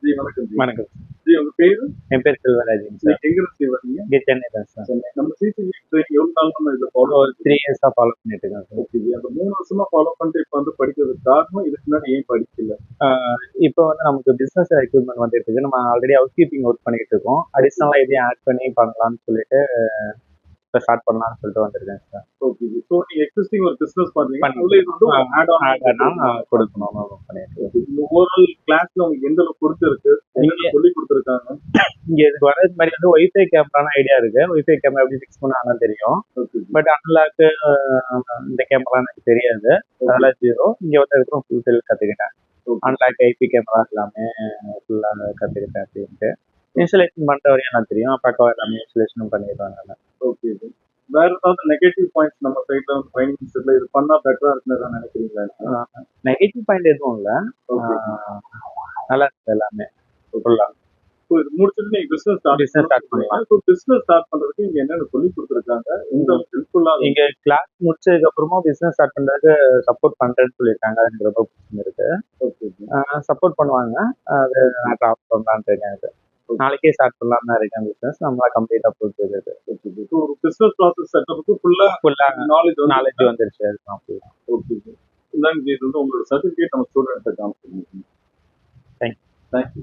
G வணக்கம் G. வணக்கம். G உங்க பேரு? என் பேர் செல்வராஜன் சார். எங்க இருந்து வரீங்க? இங்கே சென்னை தான் சார். சென்னை. நம்ம சிசிவி ட்ரெயின் எவ்வளவு நாள் நம்ம இதை ஃபாலோ ஒரு 3 இயர்ஸா ஃபாலோ பண்ணிட்டு இருக்கேன் சார். Okay G. அந்த 3 வருஷமா ஃபாலோ பண்ணிட்டு இப்ப வந்து படிக்கிறதுக்கு காரணம் இதுக்கு முன்னாடி ஏன் படிக்கல? இப்போ வந்து நமக்கு பிசினஸ் எக்யூப்மெண்ட் வந்துட்டு இருக்கு. நம்ம ஆல்ரெடி ஹவுஸ் கீப்பிங் ஒர்க் பண்ணிட்டு இருக்கோம். அடிஷனலா இதையும் ஆட் பண்ணி பண்ணலாம்னு சொல்லிட்டு இப்போ ஸ்டார்ட் பண்ணலாம்னு சொல்லிட்டு வந்திருக்கேன் சார். Okay G. ஸோ நீங்க எக்ஸிஸ்டிங் ஒரு பிசினஸ் பண்றீங்க. பண்ணி- அதுல இது வந்து ஆட் ஆட் ஆன் கொடுக்கணும் பண்ணிட்டு இருக்கேன். இந்த ஓவரால் கிளாஸ்ல உங்களுக்கு எந்த அளவுக்கு பொறுத்து இருக்கு? என்ன சொல்லி கொடுத்துருக்காங்க? இங்க இதுக்கு வர்றது மாதிரி வந்து ஒய்ஃபை கேமரான ஐடியா இருக்கு. ஒய்ஃபை கேமரா எப்படி ஃபிக்ஸ் பண்ணாலும் தெரியும். Okay G. பட் அன்லாக்கு இந்த கேமரா எனக்கு தெரியாது. அதெல்லாம் ஜீரோ. இங்க வந்து அதுக்கப்புறம் ஃபுல் செல் கத்துக்கிட்டேன். ஓகே. அன்லாக் ஐபி கேமரா எல்லாமே ஃபுல்லாக கத்துக்கிட்டேன் அப்படின்ட்டு. இன்ஸ்டலேஷன் பண்ற வரையும் எனக்கு தெரியும். பக்கம் எல்லாமே இன்ஸ்டலேஷனும் பண்ணிடுவாங்க. Okay G. வேற ஏதாவது நெகட்டிவ் பாயிண்ட்ஸ் நம்ம சைட்ல வந்து ட்ரைனிங் இன்ஸ்டியூட்ல இது பண்ணா பெட்டரா இருக்குன்னு நினைக்கிறீங்களா? நெகட்டிவ் பாயிண்ட் எதுவும் இல்லை. ஓகே. நல்லா இருக்கு எல்லாமே ஃபுல்லா. ஸோ இது முடிச்சுட்டு நீங்க பிசினஸ் ஸ்டார்ட் பண்ணலாம். ஸோ பிசினஸ் ஸ்டார்ட் பண்றதுக்கு இங்க என்னென்ன சொல்லி கொடுத்துருக்காங்க? எந்த ஹெல்ப்ஃபுல்லா இங்க கிளாஸ் முடிச்சதுக்கு அப்புறமா பிசினஸ் ஸ்டார்ட் பண்றதுக்கு சப்போர்ட் பண்றேன்னு சொல்லியிருக்காங்க. அது எனக்கு ரொம்ப பிடிச்சிருக்கு. Okay G. சப்போர்ட் பண்ணுவாங்க. அது நான் ட்ராப் பண்ணலான்னு இருக்கேன். அது நாளைக்கே ஸ்டார்ட் பண்ணலாம் தான் இருக்கேன் பிசினஸ். நம்மளா கம்ப்ளீட்டா போயிட்டு ஓகே ஜி. ஸோ ஒரு பிசினஸ் ப்ராசஸ் செட்டப்புக்கு ஃபுல்லா நாலேஜ் வந்துருச்சு. அதுதான் ஓகே ஜி. இந்தாங்க ஜி, இது வந்து உங்களோட சர்டிஃபிகேட் நம்ம ஸ்டூடெண்ட்டை காமிச்சிருக்கீங்க. தேங்க்யூ. தேங்க்யூ.